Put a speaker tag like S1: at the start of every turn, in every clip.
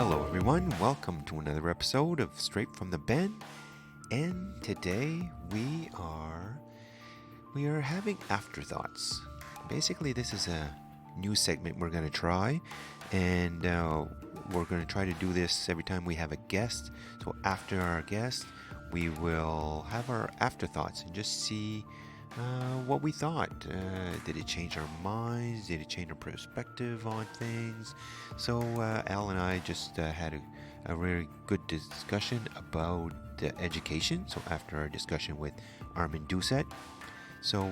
S1: Hello, everyone. Welcome to another episode of Straight from the Ben. And today we are having afterthoughts. Basically, this is a new segment we're going to try, and we're going to try to do this every time we have a guest. So after our guest, we will have our afterthoughts and just see what we thought. Did it change our minds? Did it change our perspective on things? So Al and I just had a very good discussion about education. So after our discussion with Armand Doucet. So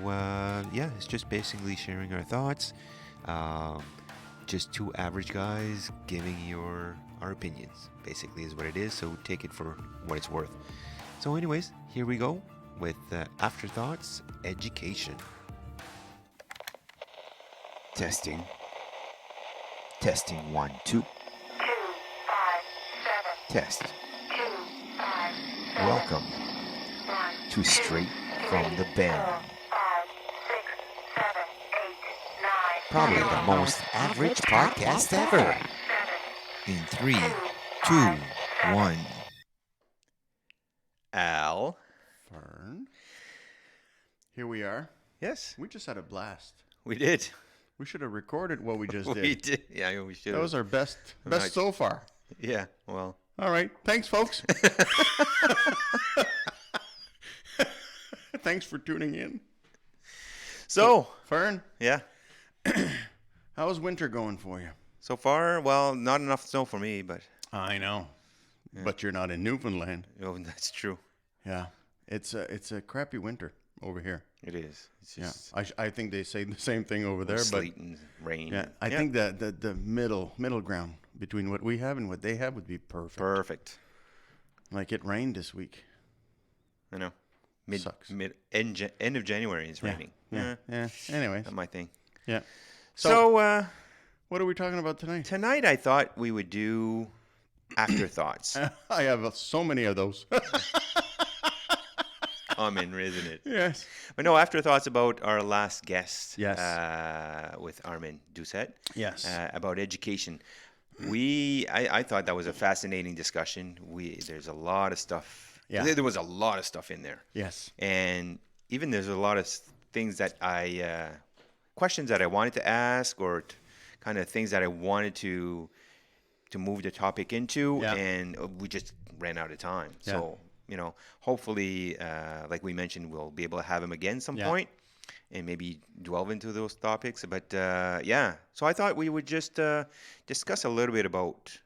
S1: it's just basically sharing our thoughts. Just two average guys giving our opinions, basically is what it is. So take it for what it's worth. So anyways, here we go with Afterthoughts Education.
S2: Testing. Testing 1, 2.
S3: 2, 5, 7.
S2: Test.
S3: 2, 5, 7.
S2: Welcome
S3: 1,
S2: to Straight from the Ben.
S3: 5, 6, 7, 8, 9.
S2: Probably the most average podcast ever. In 3, 2, 1.
S1: Al.
S4: Fern. Here we are.
S1: Yes,
S4: We just had a blast.
S1: we did.
S4: We should have recorded what we just did.
S1: We did. Yeah, we should.
S4: That was our best
S1: Right.
S4: so far.
S1: Yeah, well.
S4: All right. Thanks, folks. Thanks for tuning in.
S1: So,
S4: Fern,
S1: yeah.
S4: how's winter going for you?
S1: So far, well, not enough snow for me, but
S4: I know. But you're not in Newfoundland.
S1: that's true.
S4: Yeah. It's a crappy winter over here.
S1: It is. It's
S4: Yeah.
S1: just
S4: I think they say the same thing over there, but
S1: sleet and rain.
S4: yeah, I think that the middle ground between what we have and what they have would be perfect.
S1: Perfect.
S4: Like it rained this week.
S1: I know.
S4: Sucks.
S1: End of January it's raining.
S4: Yeah. Anyways.
S1: Not my thing.
S4: Yeah.
S1: So
S4: What are we talking about tonight?
S1: tonight I thought we would do afterthoughts.
S4: I have so many of those.
S1: Common, isn't it?
S4: Yes.
S1: But no, afterthoughts about our last guest.
S4: Yes.
S1: With Armand Doucet.
S4: Yes.
S1: About education. I thought that was a fascinating discussion. There's a lot of stuff.
S4: Yeah.
S1: There was a lot of stuff in there.
S4: Yes.
S1: And even there's a lot of things that questions that I wanted to ask, or kind of things that I wanted to move the topic into,
S4: Yeah.
S1: and we just ran out of time.
S4: Yeah.
S1: So, hopefully, like we mentioned, we'll be able to have him again some
S4: Yeah.
S1: point and maybe delve into those topics. But so I thought we would just discuss a little bit about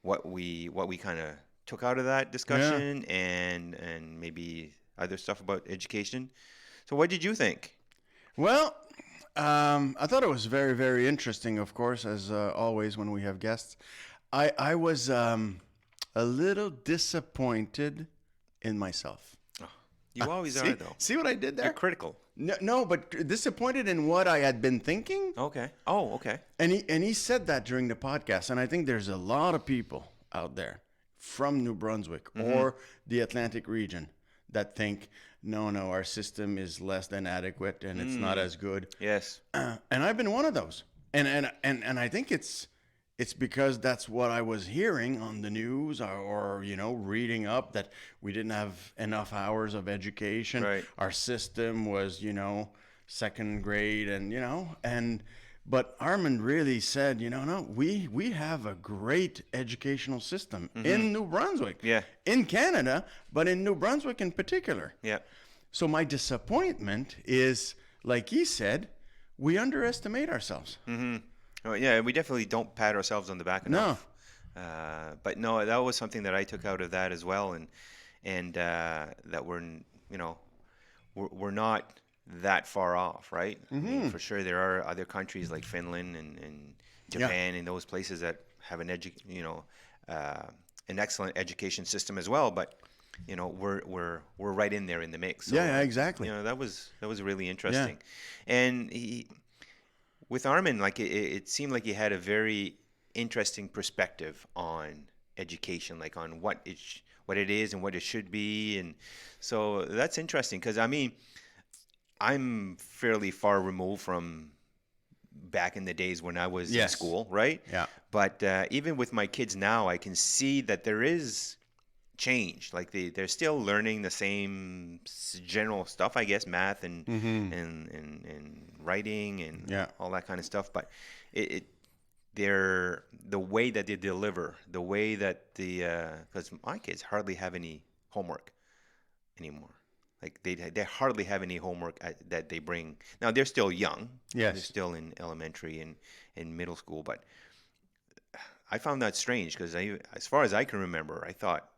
S1: what we kind of took out of that discussion, and maybe other stuff about education. So what did you think?
S4: Well, I thought it was very, very interesting, of course, as always when we have guests. I was a little disappointed in myself.
S1: You always
S4: see,
S1: are, though.
S4: See what I did there?
S1: You're critical.
S4: No, but disappointed in what I had been thinking.
S1: Okay. Oh, okay.
S4: And he said that during the podcast, and I think there's a lot of people out there from New Brunswick or the Atlantic region that think, no, our system is less than adequate and it's not as good.
S1: Yes.
S4: And I've been one of those, and I think it's because that's what I was hearing on the news or reading up, that we didn't have enough hours of education.
S1: Right.
S4: Our system was second grade, but Armand really said, no, we have a great educational system in New Brunswick.
S1: Yeah.
S4: In Canada, but in New Brunswick in particular.
S1: Yeah.
S4: So my disappointment is, like he said, we underestimate ourselves.
S1: Oh, yeah, we definitely don't pat ourselves on the back enough. But no, that was something that I took out of that as well, and that we're not that far off, right? I mean, for sure, there are other countries like Finland and Japan and those places that have an excellent education system as well. But we're right in there in the mix. So,
S4: Yeah, exactly.
S1: That was really interesting, and with Armand, like it seemed like he had a very interesting perspective on education, like on what it is and what it should be, and so that's interesting because I mean, I'm fairly far removed from back in the days when I was in
S4: Yes.
S1: school, right?
S4: Yeah.
S1: But even with my kids now, I can see that there is change. Like they're still learning the same general stuff, I guess, math and and writing and
S4: Yeah.
S1: all that kind of stuff. But it the way that they deliver, the way that because my kids hardly have any homework anymore. Like they hardly have any homework that they bring. Now they're still young.
S4: Yes.
S1: They're still in elementary and middle school. But I found that strange because as far as I can remember, I thought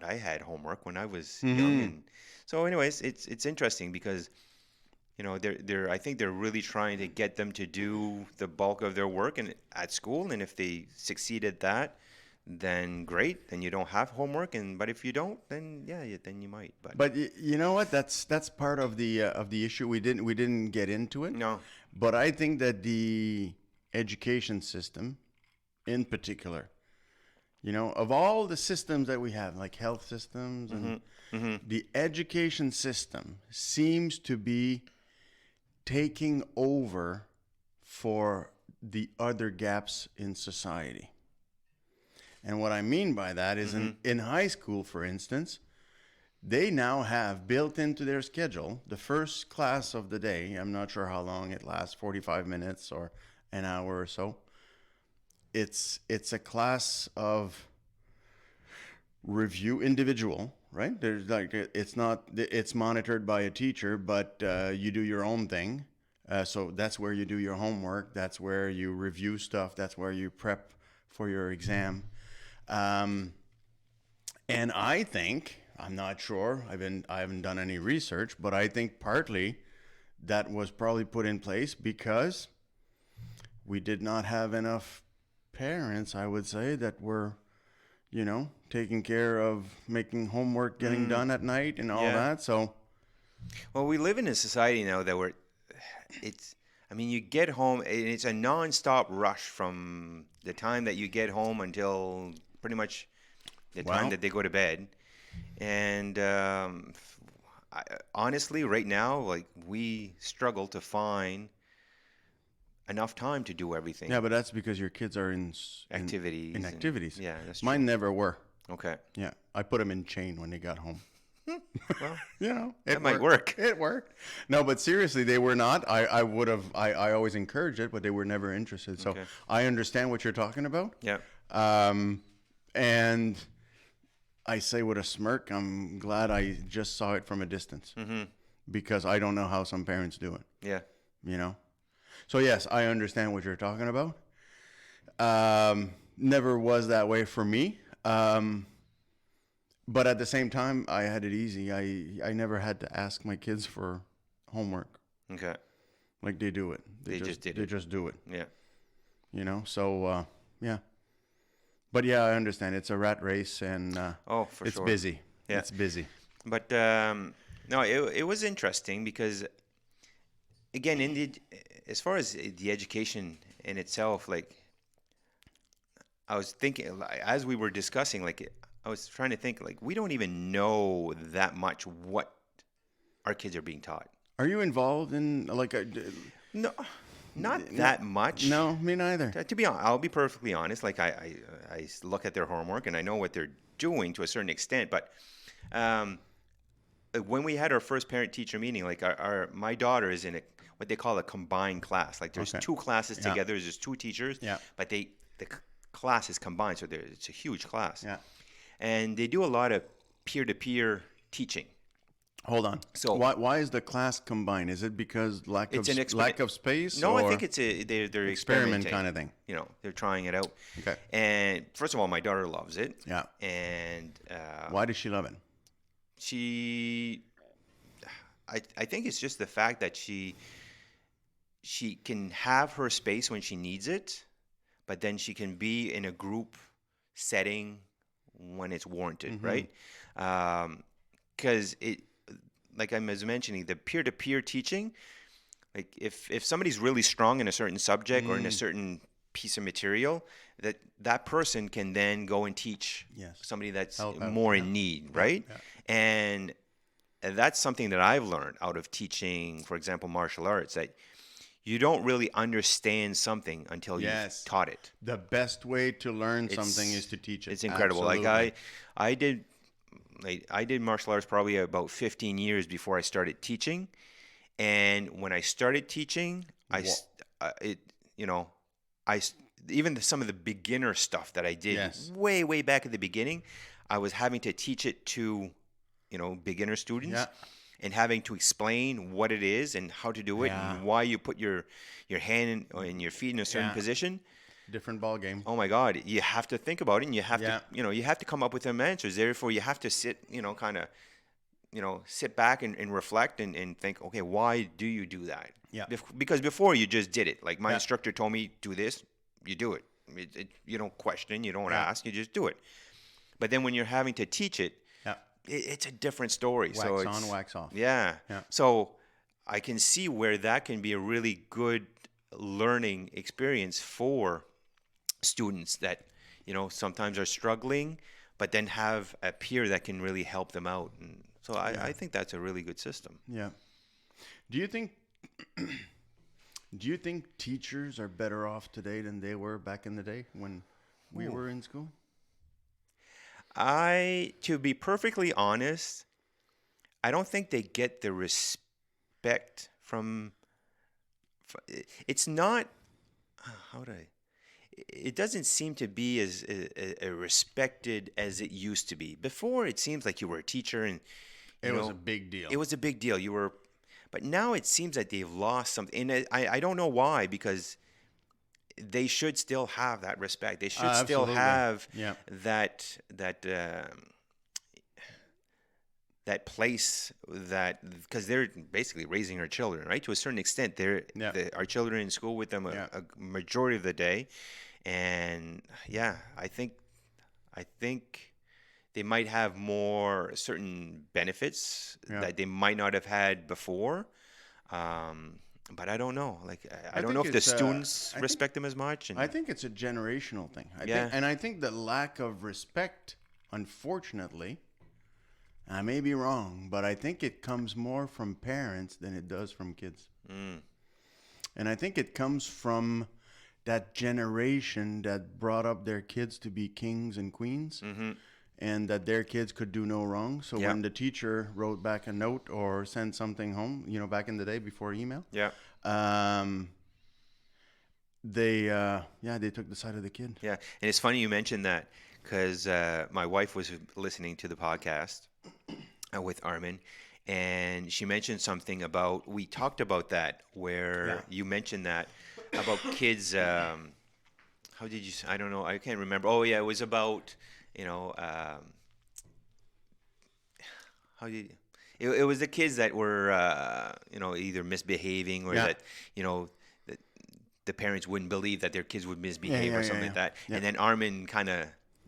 S1: I had homework when I was young. And so, anyways, it's interesting because I think they're really trying to get them to do the bulk of their work at school, and if they succeed at that, then great. Then you don't have homework, but if you don't, then then you might.
S4: But you know what? That's part of the issue. We didn't get into it.
S1: No.
S4: But I think that the education system, in particular, of all the systems that we have, like health systems, and the education system seems to be taking over for the other gaps in society. And what I mean by that is in high school, for instance, they now have built into their schedule the first class of the day. I'm not sure how long it lasts, 45 minutes or an hour or so. It's a class of review individual, right? There's it's monitored by a teacher, but you do your own thing. So that's where you do your homework. That's where you review stuff. That's where you prep for your exam. And I think, I'm not sure, I haven't done any research, but I think partly that was probably put in place because we did not have enough parents, I would say, that were, taking care of making homework, getting done at night and all that. So,
S1: well, we live in a society now that you get home and it's a nonstop rush from the time that you get home until pretty much the time that they go to bed. And honestly, right now, like we struggle to find enough time to do everything.
S4: Yeah, but that's because your kids are in
S1: Activities.
S4: In activities.
S1: Yeah, that's true.
S4: Mine never were.
S1: Okay.
S4: Yeah, I put them in chain when they got home.
S1: Well,
S4: it
S1: that might work.
S4: It worked. No, but seriously, they were not. I would have. I always encouraged it, but they were never interested. So
S1: Okay.
S4: I understand what you're talking about.
S1: Yeah.
S4: And I say with a smirk, I'm glad I just saw it from a distance because I don't know how some parents do it.
S1: Yeah.
S4: So yes, I understand what you're talking about. Never was that way for me. But at the same time, I had it easy. I never had to ask my kids for homework.
S1: Okay.
S4: Like they do it.
S1: They just did
S4: They
S1: it.
S4: just do it.
S1: Yeah.
S4: So yeah. But yeah, I understand. It's a rat race, and
S1: For
S4: it's
S1: sure.
S4: busy.
S1: Yeah.
S4: It's busy.
S1: But no, it was interesting because, again, as far as the education in itself, like I was thinking, as we were discussing, like I was trying to think, like we don't even know that much what our kids are being taught.
S4: Are you involved in
S1: No, not that much.
S4: No, me neither.
S1: To be honest, I'll be perfectly honest. Like I look at their homework and I know what they're doing to a certain extent. But when we had our first parent-teacher meeting, like my daughter is in what they call a combined class. Like there's two classes together. There's two teachers.
S4: Yeah.
S1: But the class is combined, so it's a huge class.
S4: Yeah.
S1: And they do a lot of peer-to-peer teaching.
S4: Hold on.
S1: So
S4: why is the class combined? Is it because lack of space?
S1: No,
S4: or
S1: I think it's they're
S4: experiment
S1: experimenting.
S4: kind of thing.
S1: They're trying it out.
S4: Okay.
S1: And first of all, my daughter loves it.
S4: Yeah.
S1: And
S4: Why does she love it?
S1: I think it's just the fact that she can have her space when she needs it, but then she can be in a group setting when it's warranted, right? Because like I was mentioning, the peer-to-peer teaching, like if somebody's really strong in a certain subject or in a certain piece of material, that person can then go and teach somebody that's more in need, right?
S4: Yeah.
S1: And that's something that I've learned out of teaching, for example, martial arts, that you don't really understand something until you've
S4: Yes.
S1: taught it.
S4: The best way to learn something is to teach it.
S1: It's incredible.
S4: Absolutely.
S1: Like I did martial arts probably about 15 years before I started teaching, and when I started teaching, it you know I s- even some of the beginner stuff that I did
S4: Yes.
S1: way back at the beginning, I was having to teach it to beginner students.
S4: Yeah.
S1: And having to explain what it is and how to do it
S4: Yeah.
S1: and why you put your hand and your feet in a certain
S4: Yeah.
S1: position.
S4: Different ball game.
S1: Oh my God, you have to think about it, and you have
S4: Yeah.
S1: to, you have to come up with some answers. Therefore, you have to sit, kind of, sit back and reflect and think, okay, why do you do that?
S4: Yeah.
S1: Because before you just did it. Like my
S4: Yeah.
S1: instructor told me, do this, you do it. You don't question, you don't
S4: Yeah.
S1: ask, you just do it. But then when you're having to teach it,
S4: Yeah.
S1: it's a different story.
S4: Wax
S1: so
S4: on,
S1: it's,
S4: wax off.
S1: Yeah.
S4: Yeah.
S1: So I can see where that can be a really good learning experience for students that sometimes are struggling, but then have a peer that can really help them out. And so I think that's a really good system.
S4: Yeah. Do you think teachers are better off today than they were back in the day when we were in school?
S1: To be perfectly honest, I don't think they get the respect from. It's not. How would I? It doesn't seem to be as respected as it used to be. Before, it seems like you were a teacher and
S4: It was a big deal.
S1: it was a big deal. But now it seems that they've lost something, and I don't know why, because they should still have that respect. They should still
S4: Absolutely.
S1: have
S4: Yeah.
S1: that place, that because they're basically raising our children, right? To a certain extent,
S4: Yeah.
S1: our children in school with them a majority of the day, and I think they might have more certain benefits
S4: Yeah.
S1: that they might not have had before. But I don't know. Like I don't know if
S4: think
S1: the
S4: it's,
S1: students
S4: I think-
S1: respect them as much. And
S4: I think it's a generational thing.
S1: Yeah.
S4: And I think the lack of respect, unfortunately, I may be wrong, but I think it comes more from parents than it does from kids. And I think it comes from that generation that brought up their kids to be kings and queens, and that their kids could do no wrong. So
S1: Yeah.
S4: when the teacher wrote back a note or sent something home, back in the day before email,
S1: yeah.
S4: they took the side of the kid.
S1: Yeah, and it's funny you mentioned that because my wife was listening to the podcast with Armin, and she mentioned something about, we talked about that, where you mentioned that about kids. How did you? I don't know. I can't remember. Oh yeah, it was about how did. It was the kids that were, either misbehaving or
S4: Yeah.
S1: that, that the parents wouldn't believe that their kids would misbehave
S4: yeah,
S1: or something
S4: yeah,
S1: like that.
S4: yeah.
S1: And then Armin kind of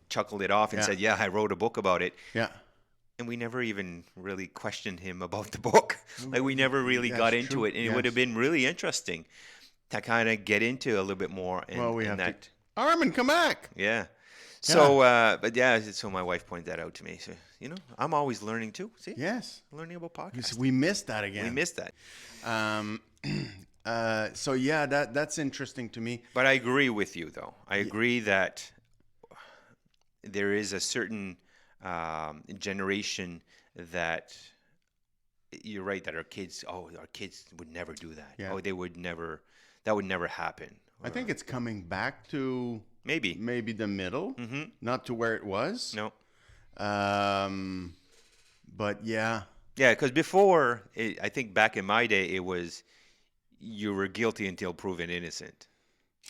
S1: chuckled it off and
S4: Yeah.
S1: said, "Yeah, I wrote a book about it."
S4: Yeah.
S1: And we never even really questioned him about the book. Like we never really got
S4: That's
S1: into
S4: true.
S1: it. And it would have
S4: Yes.
S1: been really interesting to kind of get into a little bit more. And,
S4: Well, we
S1: and
S4: have
S1: that,
S4: to. Armin, come back.
S1: yeah. So, so my wife pointed that out to me. So, I'm always learning too. See,
S4: Yes.
S1: learning about podcasts.
S4: We missed that again.
S1: We missed that.
S4: So yeah, that's interesting to me.
S1: But I agree with you, though. I agree that there is a certain generation that you're right, that our kids would never do that.
S4: Yeah.
S1: Oh, they would never. That would never happen.
S4: I think it's coming back to
S1: Maybe.
S4: maybe the middle, not to where it was.
S1: No.
S4: But yeah,
S1: Yeah, because before, I think back in my day, it was you were guilty until proven innocent.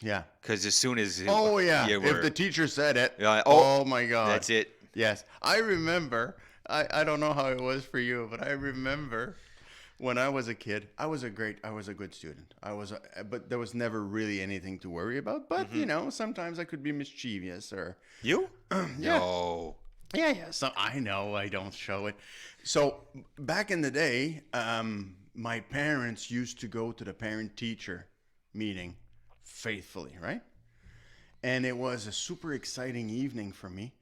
S4: yeah.
S1: Because as soon as
S4: Oh yeah.
S1: you
S4: If
S1: were,
S4: the teacher said it,
S1: Yeah,
S4: oh my God,
S1: that's it.
S4: Yes, I remember. I don't know how it was for you, but I remember when I was a kid. I was a good student. But there was never really anything to worry about. But sometimes I could be mischievous or
S1: You?
S4: Yeah.
S1: No.
S4: yeah. So I know I don't show it. So back in the day, my parents used to go to the parent-teacher meeting faithfully, right? And it was a super exciting evening for me,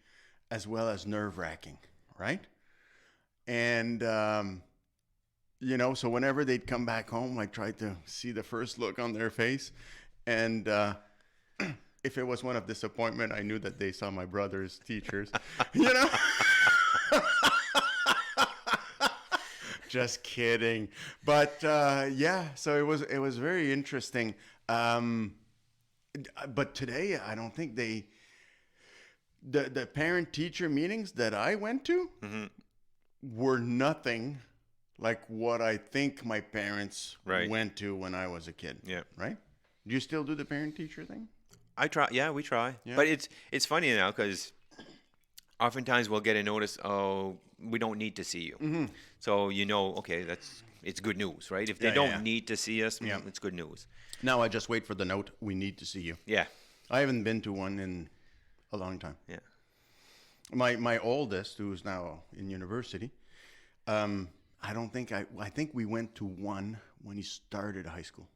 S4: as well as nerve-wracking, right? And So whenever they'd come back home, I tried to see the first look on their face. And if it was one of disappointment, I knew that they saw my brother's teachers, you know? Just kidding. But yeah, so it was very interesting. But today, I don't think the parent teacher meetings that I went to were nothing like what I think my parents
S1: Right.
S4: went to when I was a kid.
S1: Yeah.
S4: Right? Do you still do the parent teacher thing?
S1: I try. Yeah, we try.
S4: Yeah.
S1: But it's funny now because oftentimes we'll get a notice. Oh, we don't need to see you. So okay, it's good news, right? If they
S4: Yeah,
S1: don't
S4: yeah.
S1: need to see us,
S4: Yeah.
S1: it's good news.
S4: Now I just wait for the note, we need to see you.
S1: Yeah.
S4: I haven't been to one in a long time.
S1: Yeah.
S4: My oldest, who's now in university, I think we went to one when he started high school.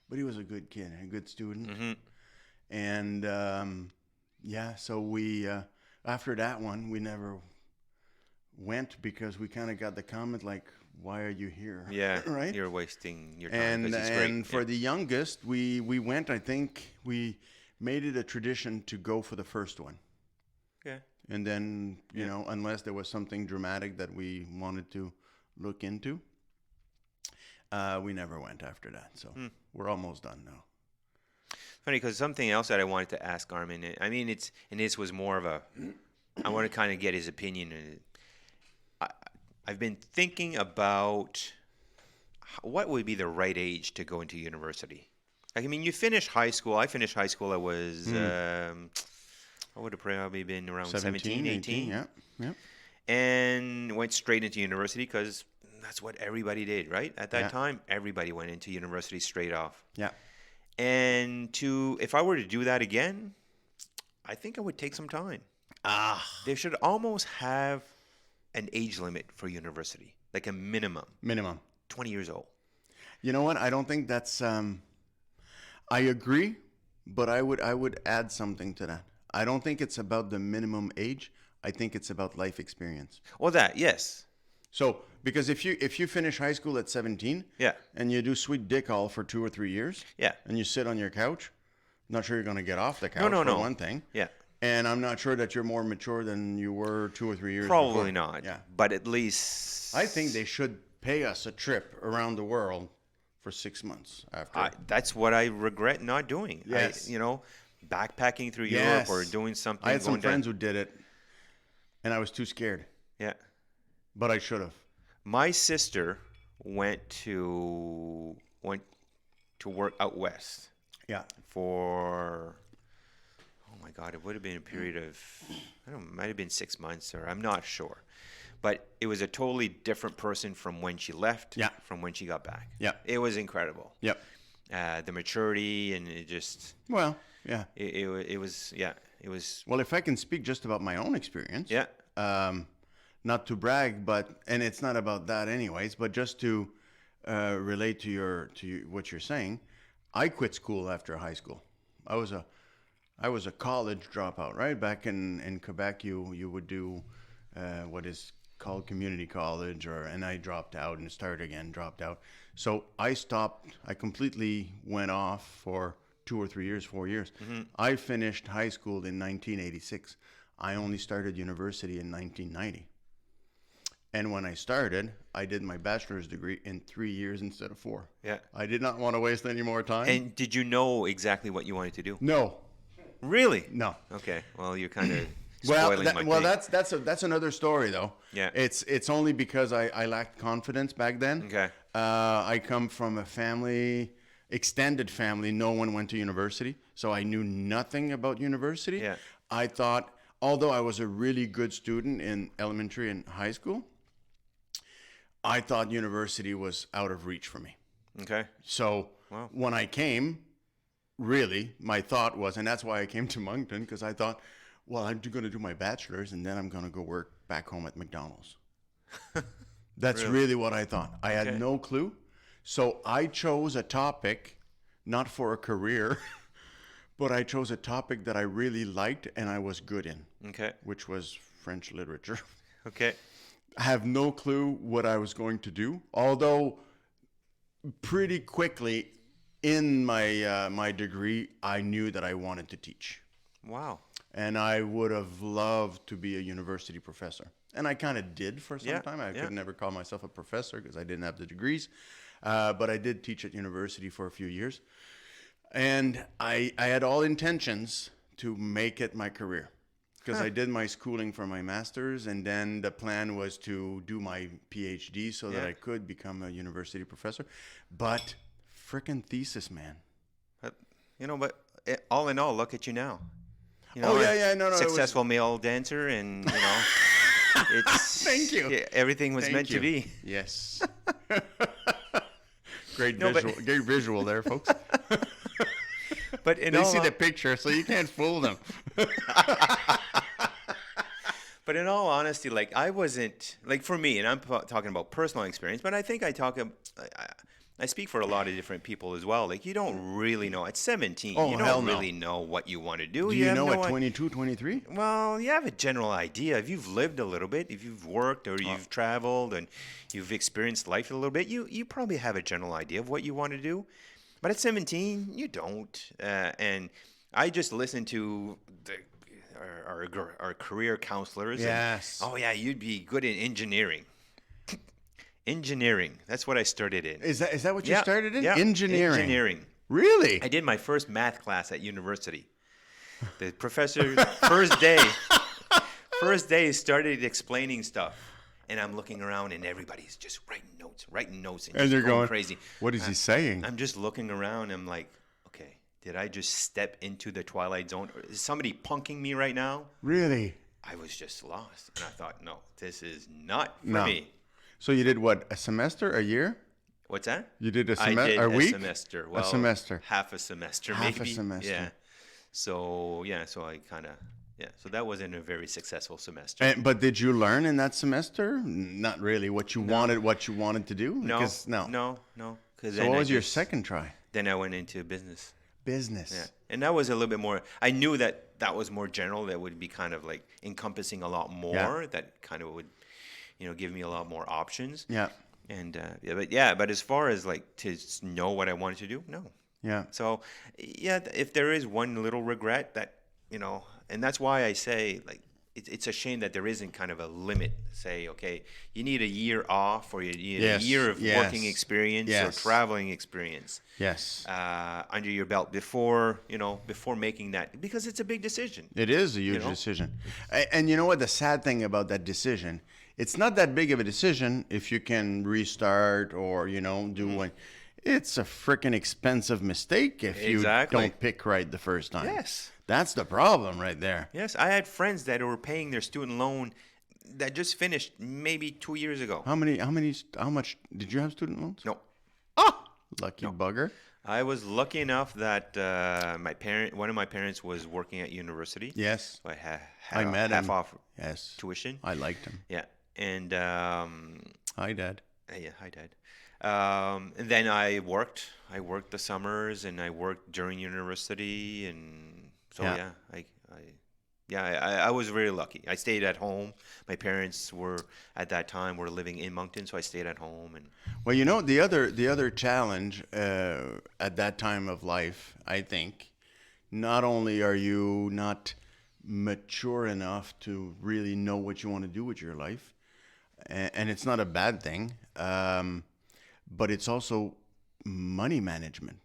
S4: But he was a good kid, a good student. And yeah, so we after that one, we never went because we kind of got the comment like, why are you here?
S1: Yeah.
S4: Right?
S1: You're wasting your time because it's great.
S4: And for the youngest, we went, I think we made it a tradition to go for the first one.
S1: Yeah.
S4: And then, unless there was something dramatic that we wanted to look into, we never went after that. So we're almost done now.
S1: Funny because something else that I wanted to ask Armin. I mean, this was more of I want to kind of get his opinion. I've been thinking about what would be the right age to go into university. Like, I mean, you finish high school. I finished high school. I was, I would have probably been around 17, 18.
S4: Yeah, yeah.
S1: And went straight into university because that's what everybody did, right? At that
S4: Yeah.
S1: time, everybody went into university straight off.
S4: Yeah.
S1: And if I were to do that again, I think I would take some time. They should almost have an age limit for university, like a minimum,
S4: Minimum.
S1: 20 years old.
S4: You know what? I don't think that's. I agree, but I would add something to that. I don't think it's about the minimum age. I think it's about life experience.
S1: Well, yes.
S4: So, because if you finish high school at 17,
S1: Yeah.
S4: and you do sweet dick all for 2 or 3 years,
S1: Yeah.
S4: and you sit on your couch, not sure you're going to get off the couch
S1: No.
S4: for one thing.
S1: Yeah.
S4: And I'm not sure that you're more mature than you were 2 or 3 years
S1: Probably
S4: before.
S1: not.
S4: Yeah.
S1: But at least
S4: I think they should pay us a trip around the world for 6 months after.
S1: that's what I regret not doing.
S4: Yes.
S1: Backpacking through
S4: Yes.
S1: Europe or doing something.
S4: I had some
S1: going to-
S4: friends who did it, and I was too scared,
S1: Yeah.
S4: but I should have.
S1: My sister went to work out west
S4: Yeah.
S1: for, oh my God, it would have been a period of, I don't know, it might have been 6 months, or I'm not sure. But it was a totally different person from when she left,
S4: Yeah.
S1: from when she got back.
S4: Yeah.
S1: It was incredible.
S4: Yep.
S1: The maturity, and it just,
S4: Well, yeah.
S1: it was,
S4: Well, if I can speak just about my own experience.
S1: yeah.
S4: Not to brag, and it's not about that anyways, but just to relate to what you're saying. I quit school after high school. I was a college dropout, right? Back in Quebec, you would do what is called community college, and I dropped out and started again, dropped out. So I stopped. I completely went off for 2 or 3 years, 4 years. I finished high school in 1986. I only started university in 1990. And when I started, I did my bachelor's degree in 3 years instead of 4.
S1: Yeah.
S4: I did not want to waste any more time.
S1: And did you know exactly what you wanted to do?
S4: No,
S1: Really?
S4: no.
S1: Okay. Well, you're kind of
S4: Well,
S1: spoiling my thing.
S4: that's another story though.
S1: Yeah.
S4: It's only because I lacked confidence back then.
S1: Okay.
S4: I come from a family, extended family. No one went to university, so I knew nothing about university.
S1: Yeah.
S4: I thought, although I was a really good student in elementary and high school, I thought university was out of reach for me.
S1: Okay.
S4: So
S1: Wow.
S4: when I came, really, my thought was, and that's why I came to Moncton, because I thought, well, I'm going to do my bachelor's and then I'm going to go work back home at McDonald's. That's really what I thought. I had
S1: Okay.
S4: no clue. So I chose a topic, not for a career, but I chose a topic that I really liked and I was good in,
S1: Okay.
S4: which was French literature.
S1: Okay.
S4: have no clue what I was going to do. Although pretty quickly in my degree, I knew that I wanted to teach.
S1: Wow.
S4: And I would have loved to be a university professor. And I kind of did for some
S1: Yeah,
S4: time. I
S1: yeah.
S4: could never call myself a professor because I didn't have the degrees. But I did teach at university for a few years. And I had all intentions to make it my career. Because I did my schooling for my master's. And then the plan was to do my PhD so that
S1: Yeah.
S4: I could become a university professor. But frickin' thesis, man.
S1: But, but all in all, look at you now.
S4: Oh, yeah, no, it was-
S1: Successful male dancer, and it's
S4: Thank you.
S1: yeah, everything was
S4: Thank
S1: meant
S4: you.
S1: to be.
S4: Yes. Great
S1: No, but-
S4: visual. Great visual there, folks.
S1: But in
S4: They
S1: all,
S4: see the picture, so you can't fool them.
S1: but in all honesty, like I wasn't like for me, and I'm talking about personal experience, but I think I speak for a lot of different people as well. Like you don't really know at 17,
S4: Oh,
S1: you
S4: hell
S1: don't
S4: no.
S1: really know what you want to do.
S4: Do you
S1: have
S4: know
S1: no
S4: at
S1: i-
S4: 22, 23?
S1: Well, you have a general idea. If you've lived a little bit, if you've worked or you've traveled and you've experienced life a little bit, you probably have a general idea of what you want to do. But at 17, you don't. And I just listened to our career counselors.
S4: Yes.
S1: And, oh, yeah, you'd be good in engineering. Engineering. That's what I started in.
S4: Is that what you
S1: Yeah,
S4: started in?
S1: yeah,
S4: Engineering.
S1: Engineering.
S4: Really?
S1: I did my first math class at university. The professor, first day started explaining stuff. And I'm looking around and everybody's just writing notes and
S4: And
S1: just
S4: you're
S1: going
S4: going,
S1: crazy.
S4: what is he saying?
S1: I'm just looking around. I'm like, okay, did I just step into the twilight zone? Or is somebody punking me right now?
S4: Really?
S1: I was just lost. And I thought, no, this is not for
S4: No.
S1: me.
S4: So you did what, a semester, a year?
S1: What's that?
S4: You did a
S1: I
S4: semester,
S1: did
S4: a week?
S1: semester. Well,
S4: semester.
S1: Half a semester,
S4: Half a
S1: maybe.
S4: semester.
S1: Yeah. So I kind of, so that wasn't a very successful semester.
S4: But did you learn in that semester? Not really. What you wanted to do?
S1: No.
S4: Because- no.
S1: Because
S4: So what was your second try?
S1: Then I went into business.
S4: Business.
S1: Yeah. And that was a little bit more, I knew that was more general. That would be kind of like encompassing a lot more.
S4: Yeah.
S1: That kind of would, give me a lot more options.
S4: Yeah.
S1: And, but as far as like to know what I wanted to do, no.
S4: Yeah.
S1: So, if there is one little regret that, and that's why I say, like, it's a shame that there isn't kind of a limit. Say, okay, you need a year off or you need
S4: Yes,
S1: a year of
S4: yes,
S1: working experience
S4: yes.
S1: or traveling experience
S4: Yes.
S1: under your belt before making that, because it's a big decision.
S4: It is a huge
S1: know?
S4: decision. And you know what? The sad thing about that decision, it's not that big of a decision if you can restart or, do one. It's a freaking expensive mistake if you
S1: Exactly.
S4: don't pick right the first time.
S1: Yes.
S4: That's the problem right there.
S1: Yes, I had friends that were paying their student loan that just finished maybe 2 years ago.
S4: How much did you have student loans?
S1: No.
S4: Ah, lucky bugger.
S1: I was lucky enough that one of my parents was working at university.
S4: Yes.
S1: So I had
S4: I met
S1: half
S4: him.
S1: off
S4: Yes.
S1: tuition.
S4: I liked him.
S1: Yeah. And
S4: Hi, Dad.
S1: yeah, hi Dad. And then I worked. I worked the summers and I worked during university, and so
S4: Yeah.
S1: I was very lucky. I stayed at home. My parents were at that time were living in Moncton, so I stayed at home. And
S4: Well, the other challenge at that time of life, I think, not only are you not mature enough to really know what you want to do with your life, and it's not a bad thing, but it's also money management.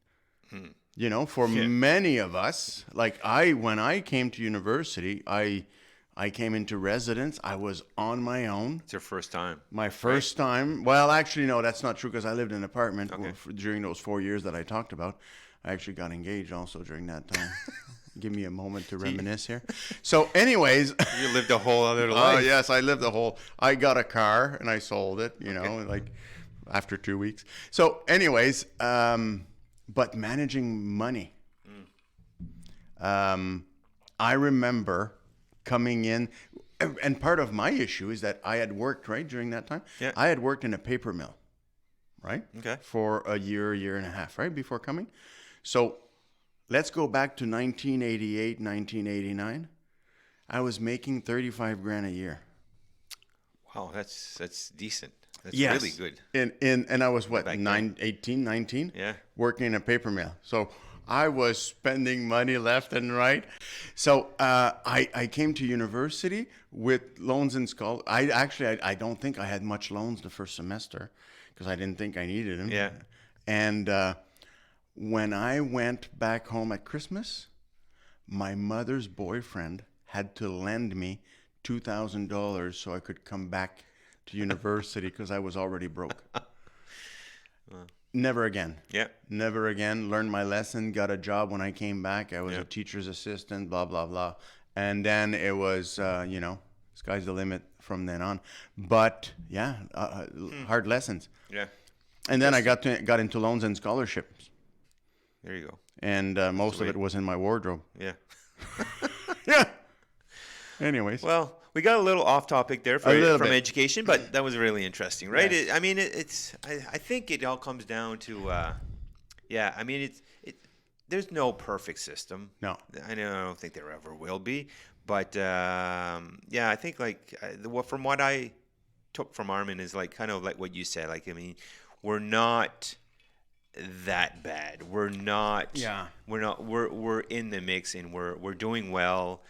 S4: For many of us, like when I came to university, I came into residence. I was on my own.
S1: it's your first time.
S4: My first time. Well, actually, no, that's not true because I lived in an apartment
S1: Okay.
S4: during those 4 years that I talked about. I actually got engaged also during that time. Give me a moment to reminisce here. So, anyways.
S1: You lived a whole other
S4: Oh,
S1: life.
S4: yes, I lived I got a car and I sold it, like after 2 weeks. So, anyways, but managing money. I remember coming in, and part of my issue is that I had worked, right, during that time.
S1: Yeah.
S4: I had worked in a paper mill, right?
S1: Okay.
S4: For a year and a half, right, before coming. So let's go back to 1988, 1989. I was making 35 grand a year.
S1: Wow, that's decent. That's
S4: Yes.
S1: really good.
S4: And I was what,
S1: Back then.
S4: 18, 19?
S1: Yeah.
S4: Working in a paper mill. So I was spending money left and right. So I came to university with loans and school. I don't think I had much loans the first semester because I didn't think I needed them.
S1: Yeah.
S4: And when I went back home at Christmas, my mother's boyfriend had to lend me $2,000 so I could come back to university because I was already broke. Never again.
S1: Yeah.
S4: Never again. Learned my lesson. Got a job when I came back. I was
S1: Yeah.
S4: a teacher's assistant. Blah blah blah. And then it was, sky's the limit from then on. But yeah, hard lessons.
S1: Yeah.
S4: And then I got into loans and scholarships,
S1: There you go.
S4: and most of
S1: Sweet.
S4: it was in my wardrobe.
S1: Yeah.
S4: Yeah. Anyways.
S1: Well, we got a little off topic there
S4: A little
S1: from
S4: bit.
S1: education, but that was really interesting, right?
S4: Yes.
S1: I think it all comes down to, there's no perfect system.
S4: No.
S1: I don't think there ever will be, but I think from what I took from Armin is like kind of like what you said. Like, I mean, we're not that bad. We're not.
S4: Yeah.
S1: We're not. We're in the mix and we're doing well.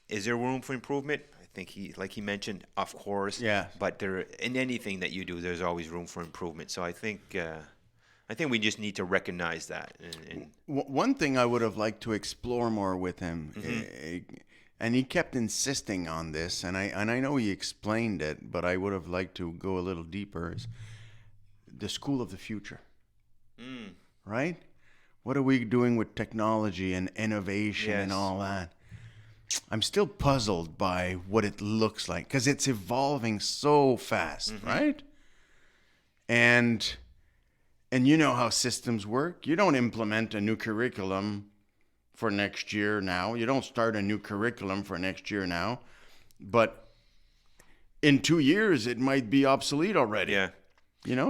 S1: Is there room for improvement? I think he mentioned, of course.
S4: Yeah.
S1: But in anything that you do, there's always room for improvement. So I think we just need to recognize that. And
S4: One thing I would have liked to explore more with him, and he kept insisting on this, and I know he explained it, but I would have liked to go a little deeper, is the school of the future. Right? What are we doing with technology and innovation and
S1: Yes.
S4: all that? I'm still puzzled by what it looks like because it's evolving so fast, right? And you know how systems work. You don't implement a new curriculum for next year now. You don't start a new curriculum for next year now. But in 2 years, it might be obsolete already.
S1: yeah.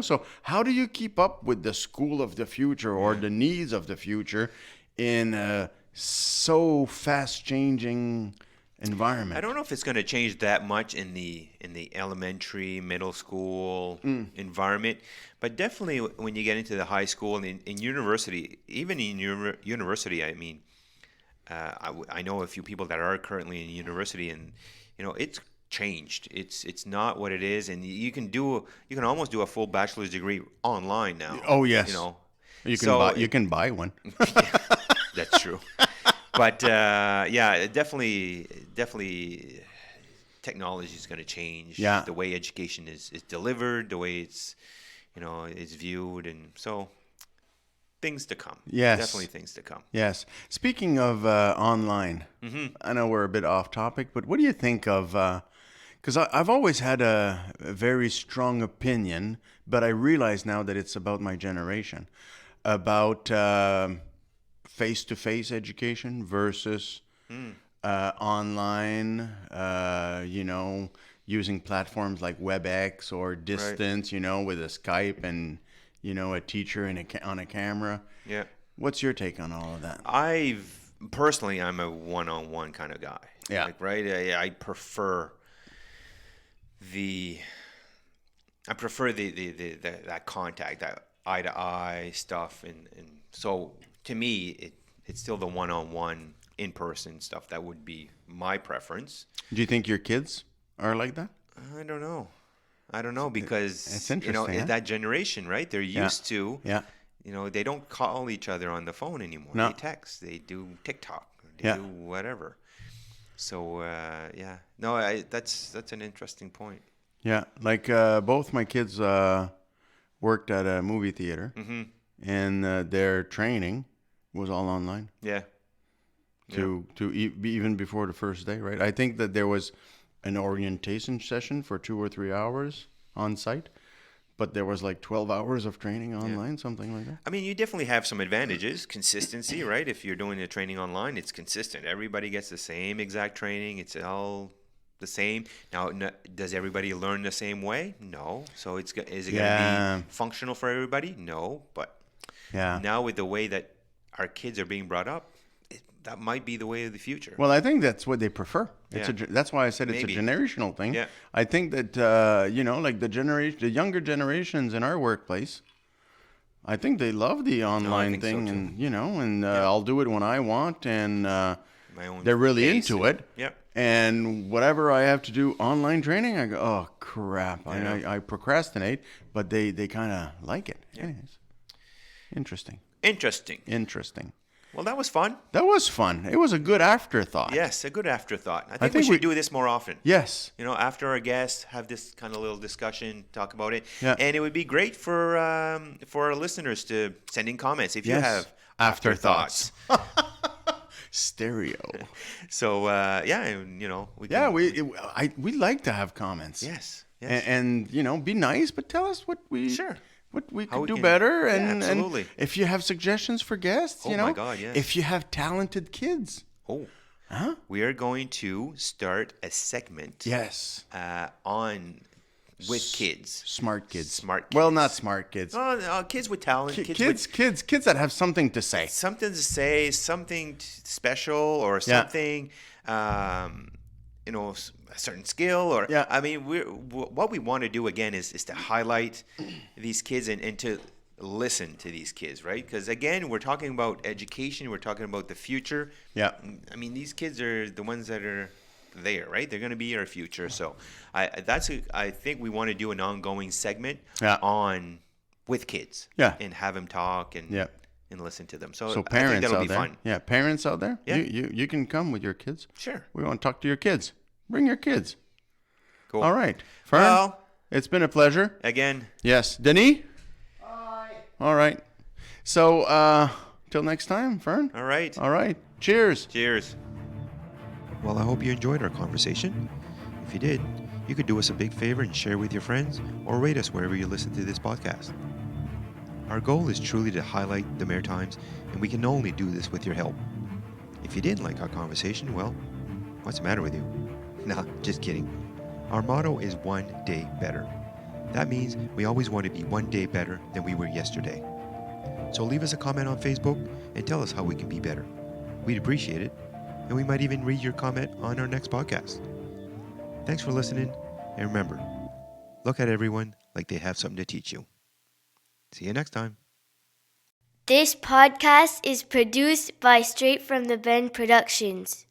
S4: So how do you keep up with the school of the future or the needs of the future in a so fast changing environment?
S1: I don't know if it's going to change that much in the elementary, middle school environment, but definitely when you get into the high school and in university, even in university, I mean, I know a few people that are currently in university, and it's changed. It's not what it is, and you can almost do a full bachelor's degree online now.
S4: Oh yes. You can buy one.
S1: That's true. But definitely technology is going to change the way education is delivered, the way it's viewed, and so things to come.
S4: Yes.
S1: Definitely things to come.
S4: Yes. Speaking of online, I know we're a bit off topic, but what do you think of? Because I've always had a very strong opinion, but I realize now that it's about my generation, about face-to-face education versus online, using platforms like WebEx or distance, with a Skype and, a teacher on a camera.
S1: Yeah.
S4: What's your take on all of that?
S1: I'm a one-on-one kind of guy.
S4: Yeah.
S1: Like, right? I prefer the that contact, that eye-to-eye stuff, and so to me, it's still the one-on-one, in-person stuff that would be my preference.
S4: Do you think your kids are like that?
S1: I don't know because
S4: It's interesting, huh?
S1: that generation, right? They're used to,
S4: Yeah.
S1: they don't call each other on the phone anymore.
S4: No.
S1: They text, they do TikTok, they
S4: Yeah.
S1: do whatever. So that's an interesting point.
S4: Yeah. Like both my kids worked at a movie theater, and their training was all online.
S1: Yeah.
S4: Even before the first day, right? I think that there was an orientation session for 2 or 3 hours on site, but there was like 12 hours of training online, something like that.
S1: I mean, you definitely have some advantages. Consistency, right? If you're doing the training online, it's consistent. Everybody gets the same exact training. It's all the same. Now, does everybody learn the same way? No. So is it going to be functional for everybody? No. But now with the way that our kids are being brought up, that might be the way of the future.
S4: Well, I think that's what they prefer. It's
S1: Yeah.
S4: that's why I said it's
S1: Maybe.
S4: a generational thing.
S1: Yeah.
S4: I think that like the younger generations in our workplace, I think they love the online
S1: think so
S4: thing,
S1: too.
S4: and I'll do it when I want, and
S1: My own
S4: they're really
S1: pace
S4: into
S1: and-
S4: it.
S1: Yep.
S4: And whatever I have to do online training, I go, oh crap!
S1: Yeah.
S4: I procrastinate, but they kind of like it. Anyways, interesting.
S1: Interesting. Well, that was fun.
S4: That was fun. It was a good afterthought.
S1: Yes, a good afterthought. I think we
S4: think
S1: should
S4: we-
S1: do this more often.
S4: Yes.
S1: You know, after our guests, have this kind of little discussion, talk about it.
S4: Yeah.
S1: And it would be great for our listeners to send in comments if you
S4: Yes.
S1: have
S4: Afterthoughts. Stereo.
S1: So and, we
S4: Yeah,
S1: can,
S4: we like to have comments.
S1: yes.
S4: And be nice, but tell us what we
S1: Sure.
S4: what we
S1: How
S4: could
S1: we
S4: do
S1: can-
S4: better.
S1: yeah,
S4: And
S1: absolutely.
S4: if you have suggestions for guests,
S1: Oh my God, yes.
S4: if you have talented kids.
S1: Oh,
S4: Huh?
S1: we are going to start a segment
S4: Yes.
S1: on with kids.
S4: Smart kids.
S1: Smart
S4: Well,
S1: kids.
S4: not smart kids.
S1: Kids with talent.
S4: Kids that have something to say.
S1: Something to say, something special, or
S4: Yeah.
S1: something, a certain skill, or
S4: Yeah.
S1: I mean, what we want to do again is to highlight these kids and to listen to these kids, right? Because again, we're talking about education, we're talking about the future.
S4: Yeah.
S1: I mean, these kids are the ones that are there, right? They're going to be our future. So I think we want to do an ongoing segment
S4: Yeah.
S1: on with kids,
S4: Yeah.
S1: and have them talk and
S4: Yeah.
S1: and listen to them. So,
S4: So
S1: I think
S4: parents
S1: that'll
S4: out
S1: be
S4: there,
S1: fun.
S4: yeah, parents out there,
S1: Yeah.
S4: you can come with your kids.
S1: Sure.
S4: We want to talk to your kids. Bring your kids.
S1: Cool.
S4: All right, Fern.
S1: Well,
S4: It's been a pleasure.
S1: again,
S4: Yes, Denis. All right. So till next time, Fern.
S1: all right.
S4: All right. Cheers.
S1: Cheers.
S2: Well, I hope you enjoyed our conversation. If you did, you could do us a big favor and share with your friends or rate us wherever you listen to this podcast. Our goal is truly to highlight the Maritimes, and we can only do this with your help. If you didn't like our conversation, well, what's the matter with you? Nah, just kidding. Our motto is one day better. That means we always want to be one day better than we were yesterday. So leave us a comment on Facebook and tell us how we can be better. We'd appreciate it, and we might even read your comment on our next podcast. Thanks for listening, and remember, look at everyone like they have something to teach you. See you next time.
S5: This podcast is produced by Straight from the Bend Productions.